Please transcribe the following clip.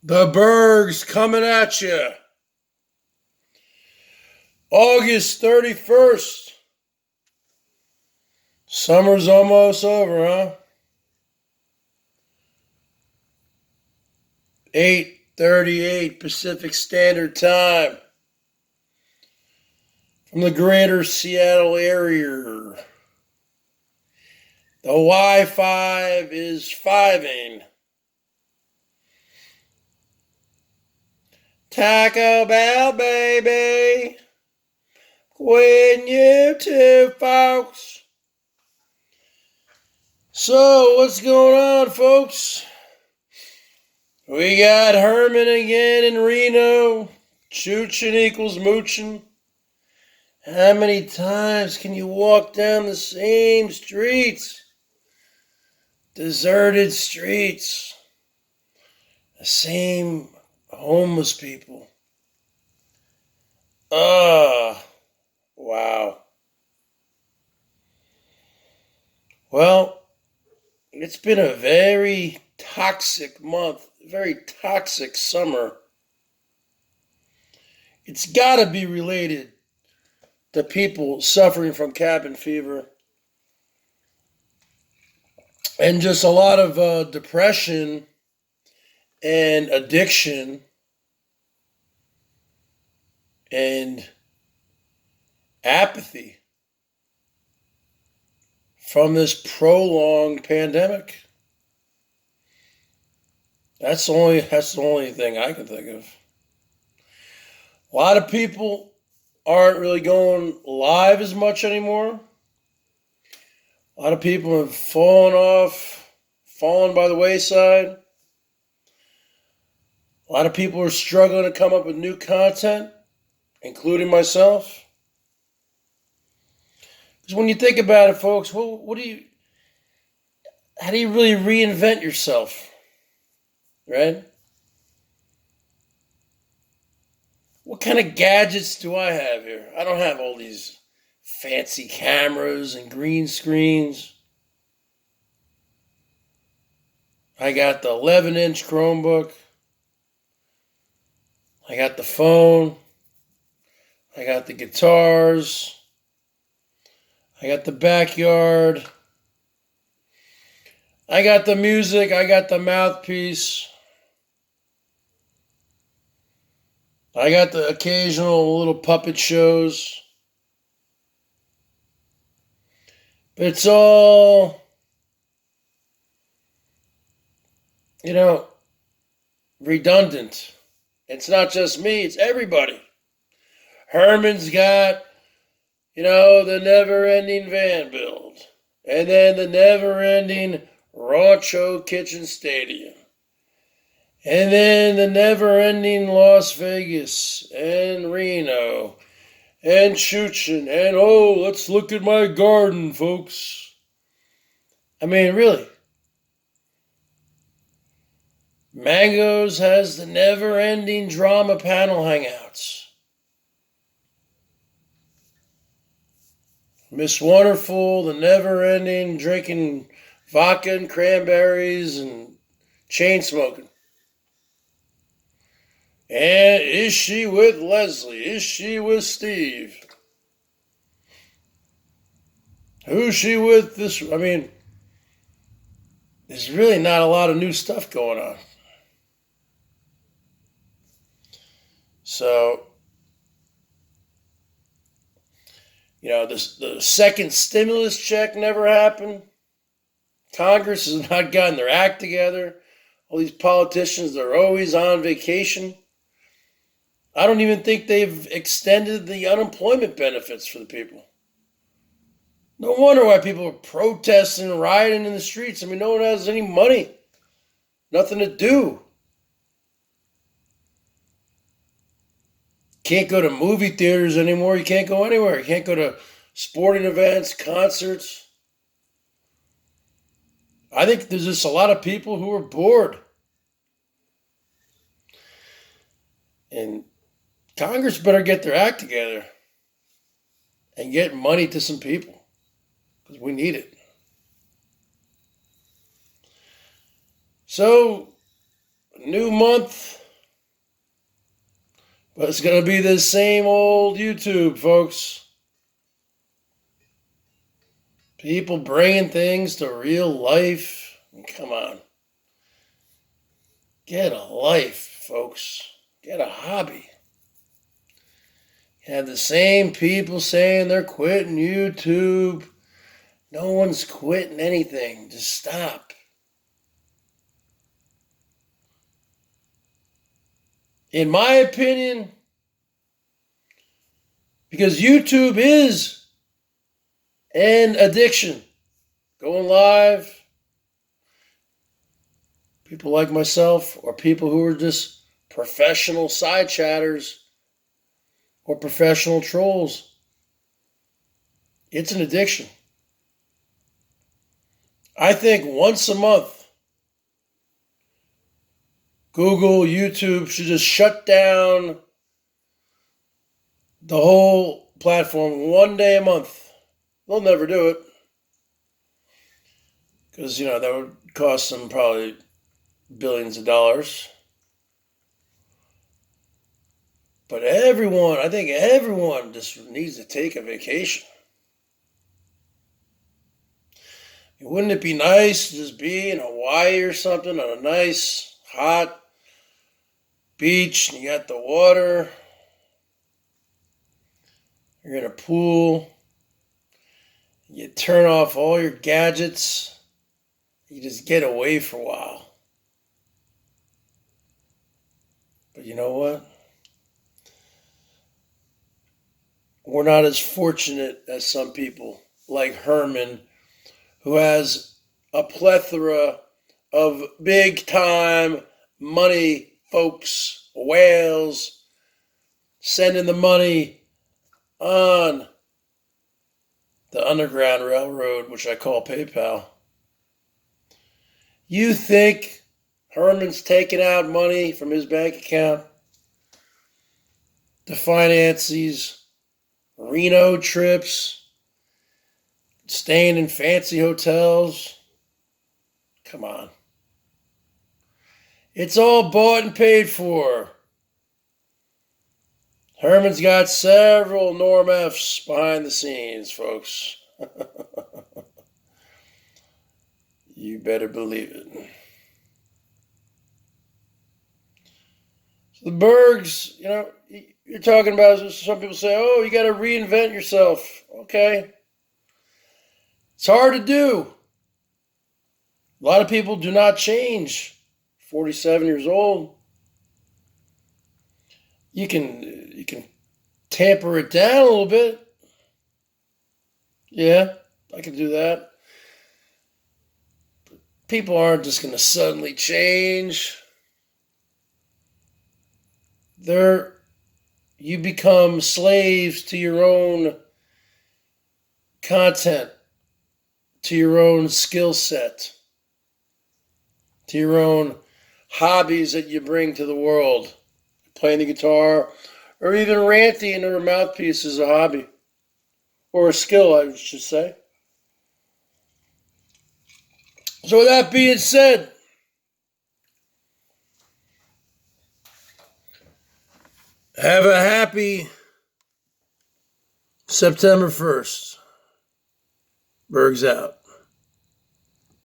The Bergs coming at you. August 31st. Summer's almost over, huh? 8:38 Pacific Standard Time. From the greater Seattle area. The Wi-Fi is fiving. Taco Bell, baby. Quitting YouTube, folks. So, what's going on, folks? We got Herman again in Reno. Choochin equals moochin'. How many times can you walk down the same streets? Deserted streets. The same homeless people. Wow. Well, it's been a very toxic month, very toxic summer. It's got to be related to people suffering from cabin fever and just a lot of depression and addiction and apathy from this prolonged pandemic. That's the only thing I can think of. A lot of people aren't really going live as much anymore. A lot of people have fallen by the wayside. A lot of people are struggling to come up with new content, including myself. Because when you think about it, folks, how do you really reinvent yourself, right? What kind of gadgets do I have here? I don't have all these fancy cameras and green screens. I got the 11-inch Chromebook. I got the phone. I got the guitars. I got the backyard. I got the music. I got the mouthpiece. I got the occasional little puppet shows. But it's all, redundant. It's not just me, it's everybody. Herman's got, the never-ending van build. And then the never-ending Rancho Kitchen Stadium. And then the never-ending Las Vegas and Reno and Choochin. And let's look at my garden, folks. I mean, really. Mangoes has the never-ending drama panel hangouts. Miss Wonderful, the never-ending drinking vodka and cranberries and chain smoking. And is she with Leslie? Is she with Steve? Who's she with this? I mean, there's really not a lot of new stuff going on. So, the second stimulus check never happened. Congress has not gotten their act together. All these politicians are always on vacation. I don't even think they've extended the unemployment benefits for the people. No wonder why people are protesting and rioting in the streets. I mean, no one has any money. Nothing to do. Can't go to movie theaters anymore. You can't go anywhere. You can't go to sporting events, concerts. I think there's just a lot of people who are bored. And Congress better get their act together and get money to some people because we need it. So new month, but it's going to be the same old YouTube, folks. People bringing things to real life. Come on. Get a life, folks. Get a hobby. You have the same people saying they're quitting YouTube. No one's quitting anything. Just stop. In my opinion, because YouTube is an addiction. Going live, people like myself, or people who are just professional side chatters or professional trolls, it's an addiction. I think once a month, Google, YouTube should just shut down the whole platform one day a month. They'll never do it because, that would cost them probably billions of dollars. But I think everyone just needs to take a vacation. Wouldn't it be nice to just be in Hawaii or something on a nice, hot beach and you got the water, you're in a pool, you turn off all your gadgets, you just get away for a while. But you know what? We're not as fortunate as some people, like Herman, who has a plethora of big-time money folks, whales, sending the money on the Underground Railroad, which I call PayPal. You think Herman's taking out money from his bank account to finance these Reno trips, staying in fancy hotels? Come on. It's all bought and paid for. Herman's got several Norm F's behind the scenes, folks. You better believe it. So the Bergs, you're talking about, some people say, oh, you got to reinvent yourself. Okay. It's hard to do. A lot of people do not change. 47 years old. You can tamper it down a little bit. Yeah, I can do that. But people aren't just going to suddenly change. You become slaves to your own content, to your own skill set, to your own hobbies that you bring to the world. Playing the guitar, or even ranting into her mouthpiece is a hobby. Or a skill, I should say. So with that being said, have a happy September 1st. Bergs out.